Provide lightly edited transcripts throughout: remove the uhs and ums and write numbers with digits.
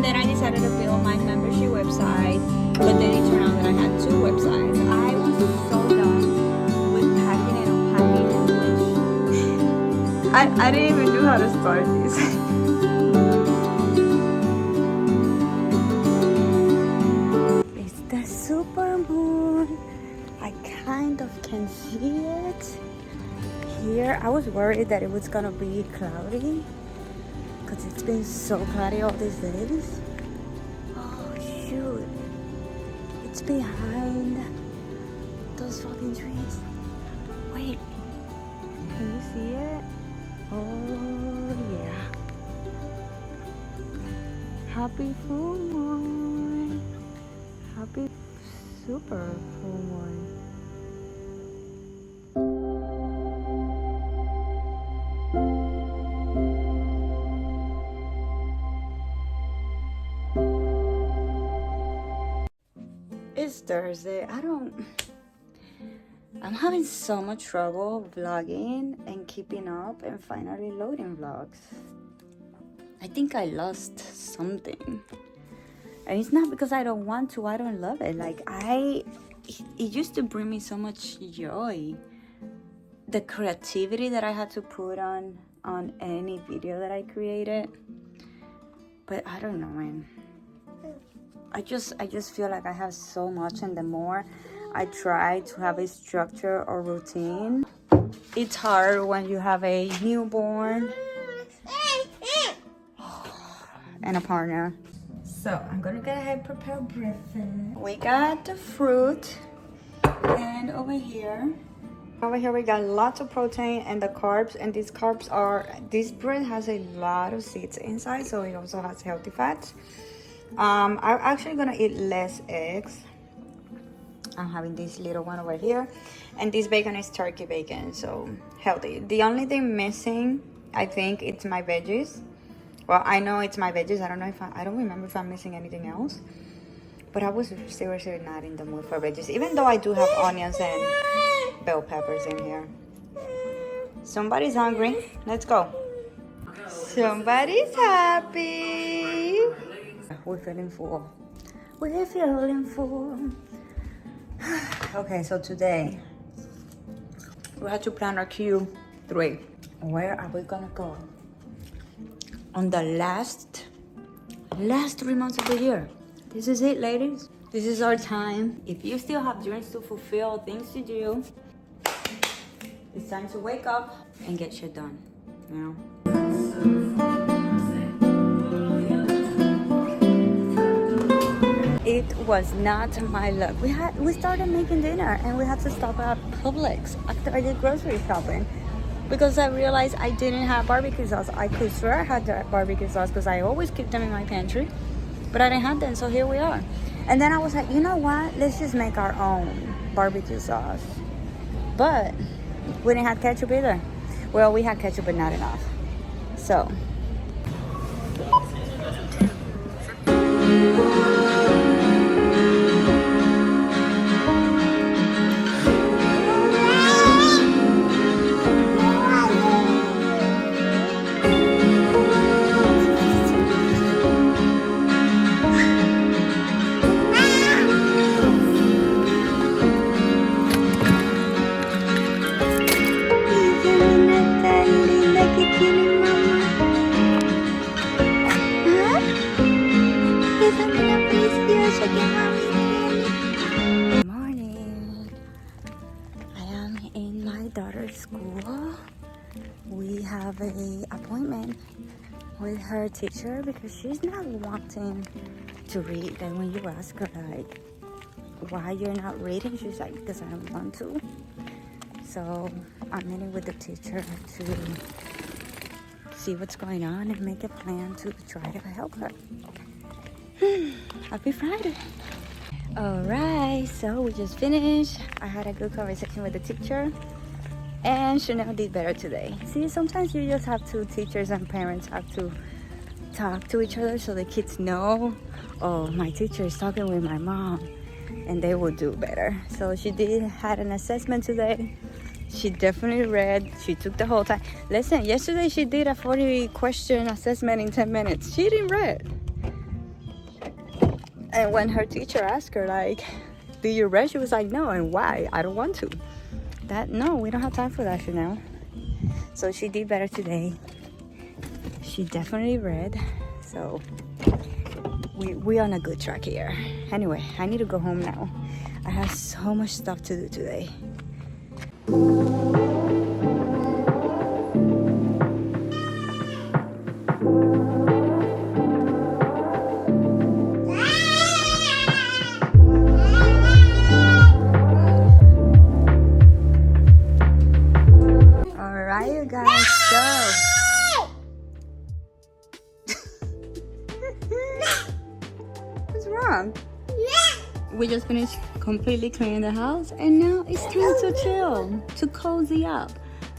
And then I decided to build my membership website, but then it turned out that I had 2 websites. I was so done with packing and unpacking, I didn't even know how to start this. It's the super moon. I kind of can see it here. I was worried that it was gonna be cloudy because it's been so cloudy all these days. Oh shoot, it's behind those fucking trees. Wait, can you see it? Oh yeah. Happy full moon. Happy super full moon. It's Thursday. I'm having so much trouble vlogging and keeping up and finally loading vlogs. I think I lost something. And it's not because I don't want to, I don't love it. Like it used to bring me so much joy. The creativity that I had to put on any video that I created. But I don't know, man. I just feel like I have so much, and the more I try to have a structure or routine, it's hard when you have a newborn and a partner. So I'm gonna go ahead and prepare breakfast. We got the fruit, and over here we got lots of protein and the carbs, and these carbs are, this bread has a lot of seeds inside, so it also has healthy fats. I'm actually gonna eat less eggs. I'm having this little one over here, and this bacon is turkey bacon, so healthy. The only thing missing, I think, it's my veggies. Well, I know it's my veggies. I don't know if I don't remember if I'm missing anything else, but I was seriously not in the mood for veggies, even though I do have onions and bell peppers in here. Somebody's hungry. Let's go. Somebody's happy. We're feeling full. We're feeling full. Okay, so today we had to plan our Q3. Where are we gonna go? On the last 3 months of the year. This is it, ladies. This is our time. If you still have dreams to fulfill, things to do, it's time to wake up and get shit done, you know? It was not my luck. We started making dinner and we had to stop at Publix after I did grocery shopping because I realized I didn't have barbecue sauce. I could swear I had the barbecue sauce because I always keep them in my pantry, but I didn't have them, so here we are. And then I was like, you know what? Let's just make our own barbecue sauce. But we didn't have ketchup either. Well, we had ketchup, but not enough. So. Good morning. I am in my daughter's school. We have an appointment with her teacher because she's not wanting to read. And when you ask her like why you're not reading, she's like, because I don't want to. So I'm meeting with the teacher to see what's going on and make a plan to try to help her. Happy Friday. Alright, so we just finished. I had a good conversation with the teacher and Chanel did better today. See, sometimes you just have to, teachers and parents have to talk to each other so the kids know, oh, my teacher is talking with my mom, and they will do better. So she had an assessment today. She definitely read. She took the whole time. Listen, yesterday she did a 40 question assessment in 10 minutes. She didn't read. And when her teacher asked her, like, do you read? She was like, no. And why? I don't want to. No, we don't have time for that shit now. So she did better today. She definitely read. So we on a good track here. Anyway, I need to go home now. I have so much stuff to do today. Alright, you guys, go. What's wrong? We just finished completely cleaning the house, and now it's time to chill, to cozy up,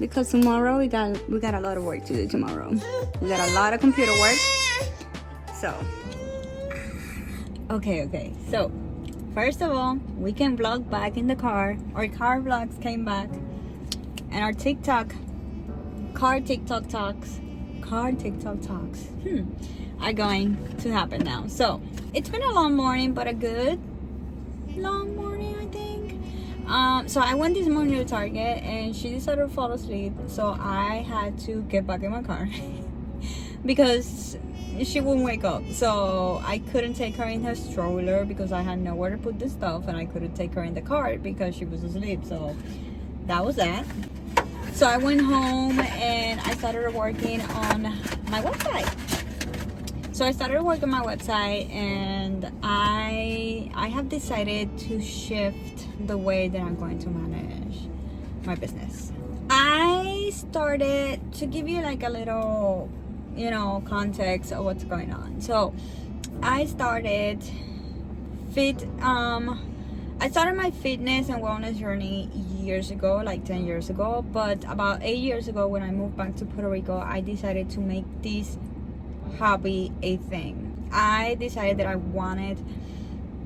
because tomorrow we got a lot of work to do tomorrow. We got a lot of computer work. So okay, so first of all, we can vlog back in the car. Our car vlogs came back, and our car TikTok talks are going to happen now. So it's been a long morning, but a good long morning, I think. So I went this morning to Target, and she decided to fall asleep, so I had to get back in my car because she wouldn't wake up. So I couldn't take her in her stroller because I had nowhere to put the stuff, and I couldn't take her in the car because she was asleep. So that was that. So I went home and I started working on my website. So I started working on my website, and I have decided to shift the way that I'm going to manage my business. I started to give you like a little, context of what's going on. So I started my fitness and wellness journey years ago, like 10 years ago. But about 8 years ago, when I moved back to Puerto Rico, I decided to make this hobby a thing. I decided that I wanted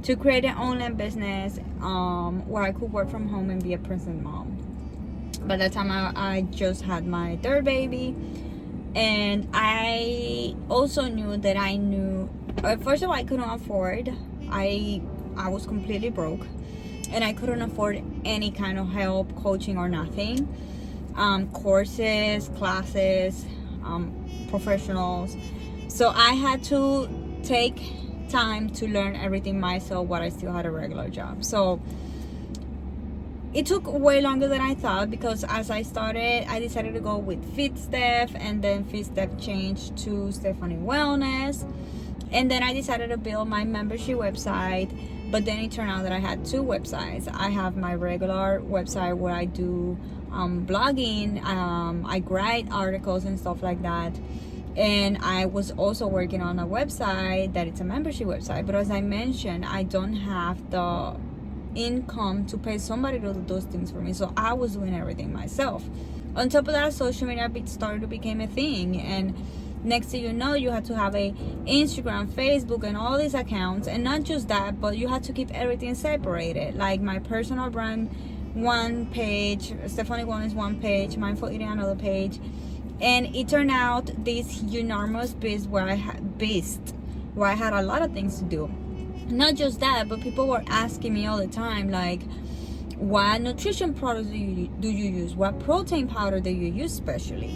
to create an online business where I could work from home and be a present mom. By that time, I just had my third baby, and I also knew that first of all, I couldn't afford. I was completely broke, and I couldn't afford any kind of help, coaching or nothing, courses, classes, professionals. So I had to take time to learn everything myself while I still had a regular job. So it took way longer than I thought, because as I started, I decided to go with FitSteph, and then FitSteph changed to Stephanie Wellness. And then I decided to build my membership website, but then it turned out that I had two websites. I have my regular website where I do blogging, I write articles and stuff like that. And I was also working on a website that it's a membership website. But as I mentioned, I don't have the income to pay somebody to do those things for me. So I was doing everything myself. On top of that, social media started to become a thing. And next thing you know, you had to have a Instagram, Facebook, and all these accounts. And not just that, but you had to keep everything separated. Like my personal brand, one page, Stephanie Wellness, one page, Mindful Eating, another page. And it turned out this enormous beast where I had a lot of things to do. Not just that, but people were asking me all the time, like, what nutrition products do you use? What protein powder do you use specially?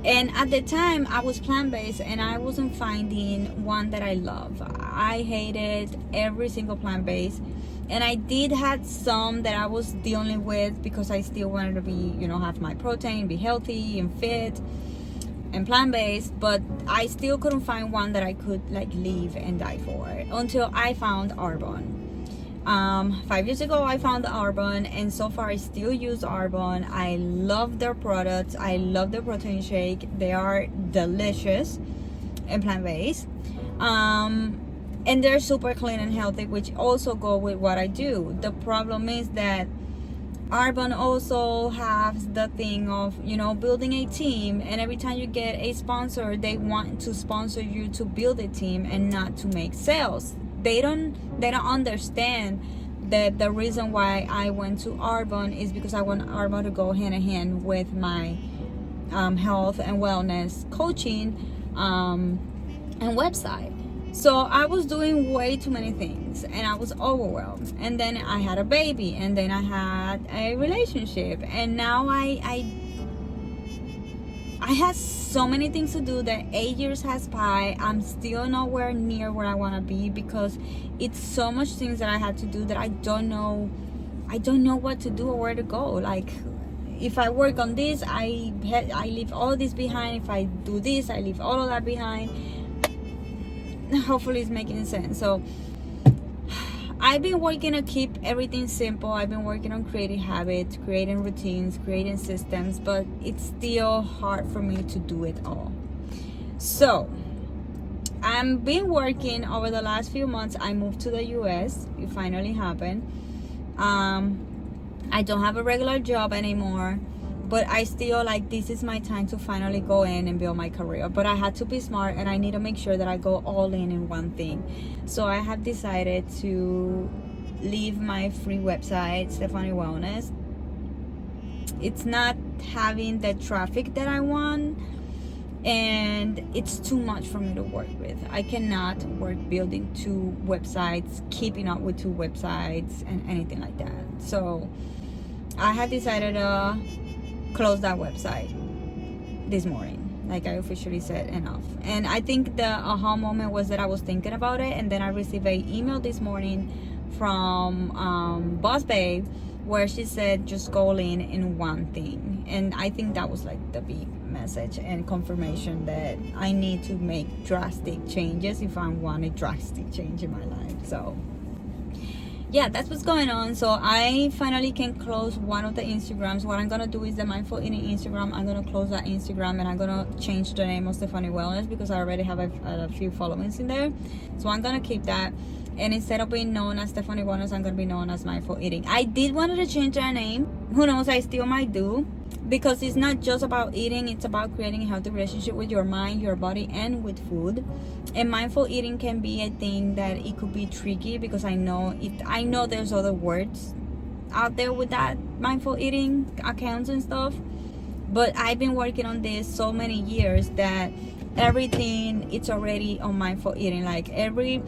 And at the time, I was plant-based, and I wasn't finding one that I love. I hated every single plant-based. And I did have some that I was dealing with because I still wanted to be, have my protein, be healthy and fit and plant-based, but I still couldn't find one that I could live and die for until I found Arbonne. 5 years ago, I found the Arbonne, and so far I still use Arbonne. I love their products. I love their protein shake. They are delicious and plant-based. And they're super clean and healthy, which also go with what I do. The problem is that Arbonne also has the thing of, building a team. And every time you get a sponsor, they want to sponsor you to build a team and not to make sales. They don't understand that the reason why I went to Arbonne is because I want Arbonne to go hand in hand with my health and wellness coaching and website. So I was doing way too many things and I was overwhelmed. And then I had a baby, and then I had a relationship, and now I had so many things to do that 8 years has by. I'm still nowhere near where I want to be, because it's so much things that I had to do that I don't know what to do or where to go. Like, if I work on this, I leave all this behind. If I do this, I leave all of that behind. Hopefully it's making sense. So I've been working to keep everything simple. I've been working on creating habits, creating routines, creating systems, but it's still hard for me to do it all. So I've been working over the last few months. I moved to the US. It finally happened. I don't have a regular job anymore, but I still, like, this is my time to finally go in and build my career. But I had to be smart, and I need to make sure that I go all in one thing. So I have decided to leave my free website, Stephanie Wellness. It's not having the traffic that I want, and it's too much for me to work with. I cannot work building 2 websites, keeping up with 2 websites, and anything like that. So I have decided to close that website this morning. Like, I officially said enough. And I think the aha moment was that I was thinking about it, and then I received an email this morning from Boss Babe, where she said just go in one thing. And I think that was like the big message and confirmation that I need to make drastic changes if I want a drastic change in my life. So yeah, that's what's going on. So I finally can close one of the Instagrams. What I'm gonna do is the mindful eating Instagram. I'm gonna close that Instagram, and I'm gonna change the name of Stephanie Wellness, because I already have a few followings in there. So I'm gonna keep that, and instead of being known as Stephanie Wellness, I'm gonna be known as Mindful Eating. I did want to change that name. Who knows, I still might do, because it's not just about eating, it's about creating a healthy relationship with your mind, your body, and with food. And mindful eating can be a thing that it could be tricky, because I know there's other words out there with that mindful eating accounts and stuff, but I've been working on this so many years that everything, it's already on mindful eating. Like, every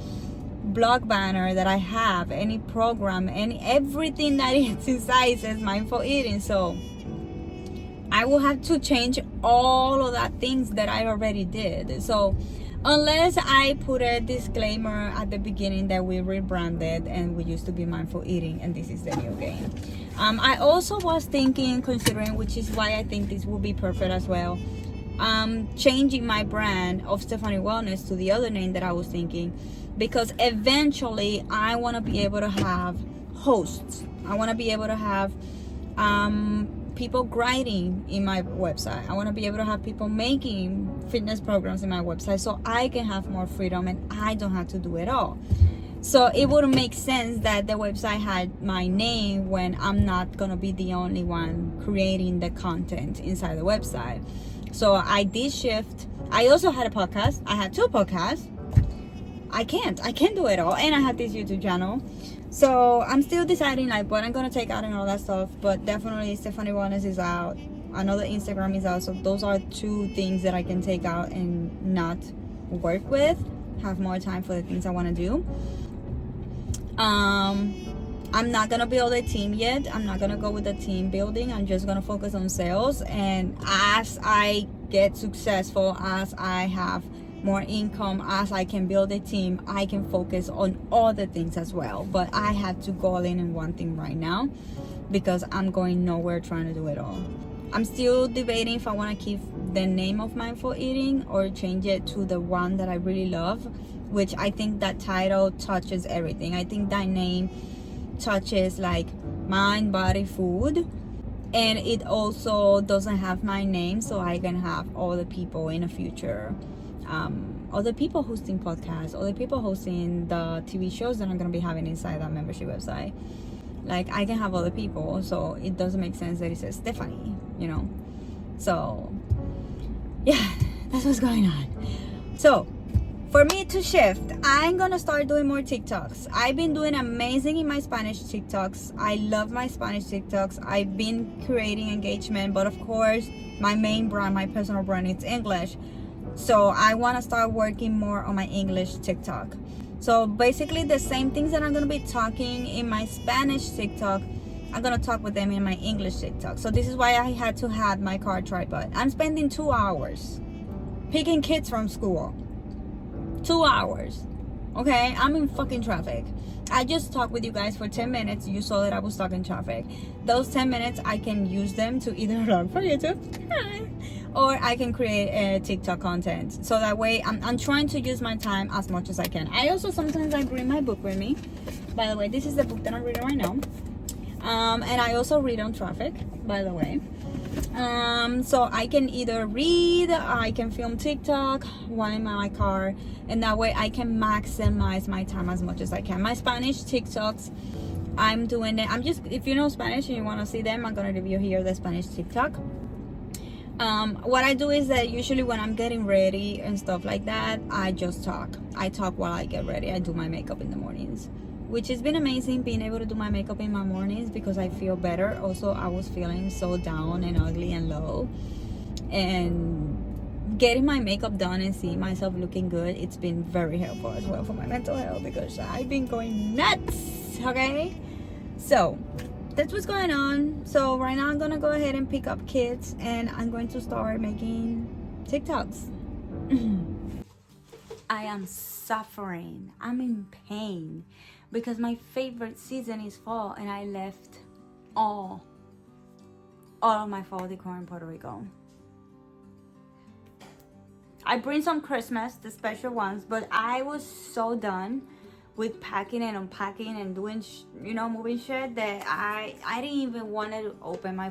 blog banner that I have, any program, everything that is inside says mindful eating. So I will have to change all of that things that I already did. So unless I put a disclaimer at the beginning that we rebranded and we used to be mindful eating and this is the new game. I also was considering, which is why I think this will be perfect as well, changing my brand of Stephanie Wellness to the other name that I was thinking, because eventually I want to be able to have hosts. I want to be able to have people writing in my website. I want to be able to have people making fitness programs in my website, so I can have more freedom and I don't have to do it all. So it wouldn't make sense that the website had my name when I'm not gonna be the only one creating the content inside the website. So I did shift. I also had a podcast. I had 2 podcasts. I can't do it all, and I have this YouTube channel. So I'm still deciding like what I'm gonna take out and all that stuff, but definitely Stephanie Wellness is out. Another Instagram is out. So those are 2 things that I can take out and not work with. Have more time for the things I want to do. I'm not gonna build a team yet. I'm not gonna go with the team building. I'm just gonna focus on sales, and as I get successful, as I have more income, as I can build a team, I can focus on other things as well. But I have to go all in one thing right now, because I'm going nowhere trying to do it all. I'm still debating if I want to keep the name of Mindful Eating or change it to the one that I really love, which I think that title touches everything. I think that name touches like mind, body, food, and it also doesn't have my name, so I can have other people in the future, other people hosting podcasts, other people hosting the TV shows that I'm going to be having inside that membership website. Like, I can have other people, so it doesn't make sense that it says Stephanie, you know. So yeah, that's what's going on. So for me to shift, I'm gonna start doing more TikToks. I've been doing amazing in my Spanish TikToks. I love my Spanish TikToks. I've been creating engagement, but of course my main brand, my personal brand, it's English. So I want to start working more on my English TikTok. So basically the same things that I'm going to be talking in my Spanish TikTok, I'm going to talk with them in my English TikTok. So this is why I had to have my car tripod. I'm spending 2 hours picking kids from school. 2 hours. Okay, I'm in fucking traffic. I just talked with you guys for 10 minutes. You saw that I was stuck in traffic. Those 10 minutes, I can use them to either learn for YouTube or I can create a TikTok content. So that way, I'm trying to use my time as much as I can. I also sometimes I bring my book with me. By the way, this is the book that I'm reading right now. And I also read on traffic, by the way. So I can either read, I can film TikTok while I'm in my car, and that way I can maximize my time as much as I can. My Spanish TikToks, I'm doing it. If you know Spanish and you want to see them, I'm gonna review here the Spanish TikTok. What I do is that usually when I'm getting ready and stuff like that, I just talk. I talk while I get ready. I do my makeup in the mornings, which has been amazing, being able to do my makeup in my mornings because I feel better. Also, I was feeling so down and ugly and low, and getting my makeup done and seeing myself looking good, it's been very helpful as well for my mental health because I've been going nuts. Okay, so that's what's going on. So right now I'm gonna go ahead and pick up kids and I'm going to start making TikToks. I am suffering. I'm in pain because my favorite season is fall and I left all of my fall decor in Puerto Rico. I bring some Christmas, the special ones, but I was so done with packing and unpacking and doing, moving shit that I didn't even want to open my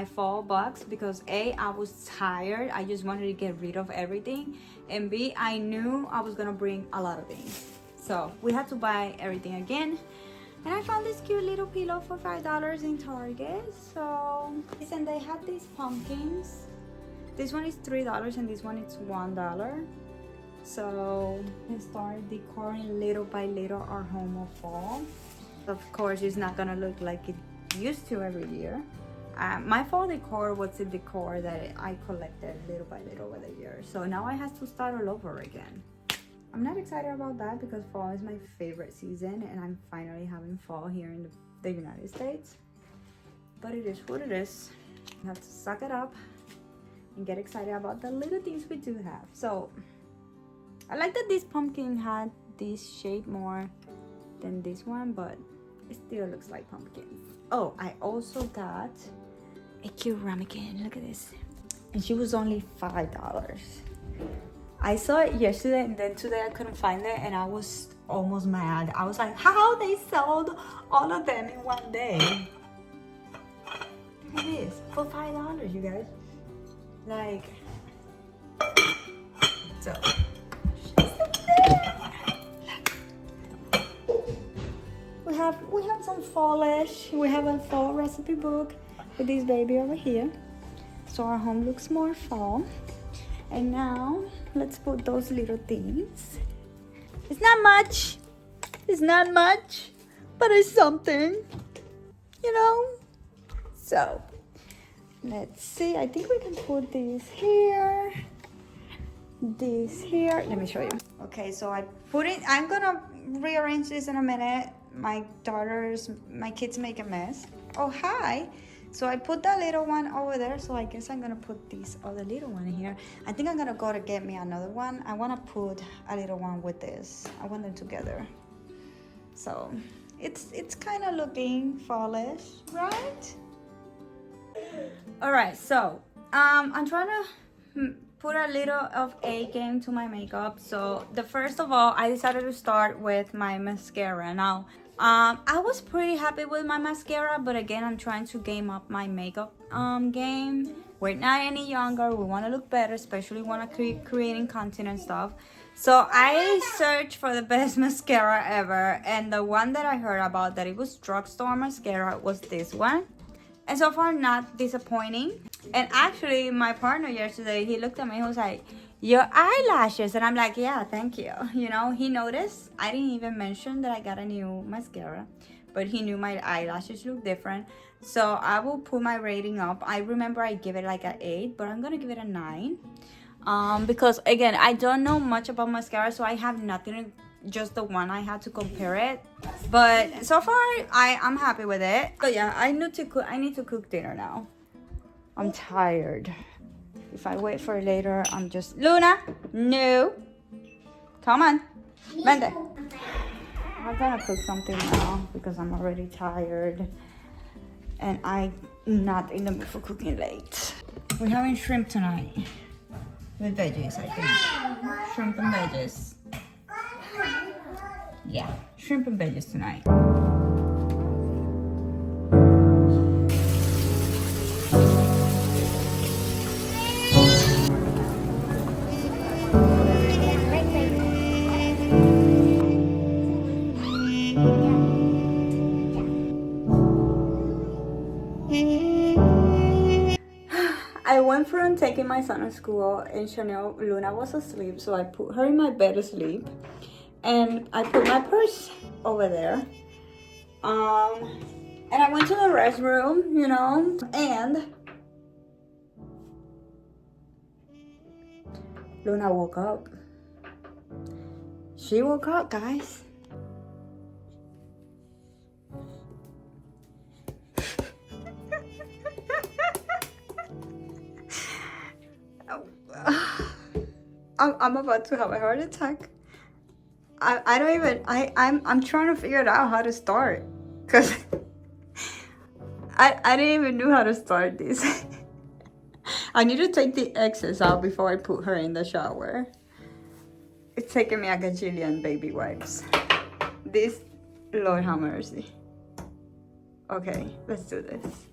fall box because A, I was tired. I just wanted to get rid of everything, and B, I knew I was gonna bring a lot of things. So we had to buy everything again. And I found this cute little pillow for $5 in Target. So, and they had these pumpkins. This one is $3 and this one is $1. So we started decoring little by little our home of fall. Of course, it's not gonna look like it used to every year. My fall decor was the decor that I collected little by little over the years. So now I have to start all over again. I'm not excited about that because fall is my favorite season and I'm finally having fall here in the United States. But it is what it is. I have to suck it up and get excited about the little things we do have. So I like that this pumpkin had this shape more than this one, but it still looks like pumpkins. Oh, I also got a cute ramekin. Look at this. And she was only $5. I saw it yesterday and then today I couldn't find it and I was almost mad. I was like, how they sold all of them in one day? Look at this, for $5, you guys. Like, so. We have some fallish. We have a fall recipe book with this baby over here. So our home looks more fall. And now let's put those little things. It's not much. It's not much, but it's something, you know? So let's see. I think we can put this here. This here. Let me show you. Okay, so I put it. I'm gonna rearrange this in a minute. My kids make a mess. Oh, hi. So I put that little one over there. So I guess I'm gonna put this other little one here. I think I'm gonna go to get me another one. I wanna put a little one with this. I want them together. So it's kind of looking fallish, right? All right, so I'm trying to put a little of A game to my makeup. So first of all, I decided to start with my mascara. Now, I was pretty happy with my mascara, but again, I'm trying to game up my makeup game. We're not any younger. We want to look better, especially when I'm creating content and stuff. So I searched for the best mascara ever, and the one that I heard about that it was drugstore mascara was this one. And so far, not disappointing. And actually, my partner yesterday, he looked at me, he was like, your eyelashes. And I'm like, yeah, thank you. You know, he noticed. I didn't even mention that I got a new mascara, but he knew my eyelashes look different. So I will put my rating up. I remember I give it like an 8, but I'm going to give it a 9. Because again, I don't know much about mascara, so I have nothing, just the one I had to compare it. But so far I'm happy with it. But yeah, I need to cook dinner now. I'm tired. If I wait for later, I'm just Luna, no, come on, vente. I'm gonna cook something now because I'm already tired and I'm not in the mood for cooking late. We're having shrimp tonight with veggies, I think. Shrimp and veggies. Yeah, shrimp and veggies tonight. I went from taking my son to school and Luna was asleep, so I put her in my bed to sleep. And I put my purse over there. And I went to the restroom, you know, and Luna woke up. She woke up, guys. I'm about to have a heart attack. I don't even, I'm trying to figure out how to start, because I didn't even know how to start this. I need to take the excess out before I put her in the shower. It's taking me a gajillion baby wipes. This, Lord have mercy. Okay, let's do this.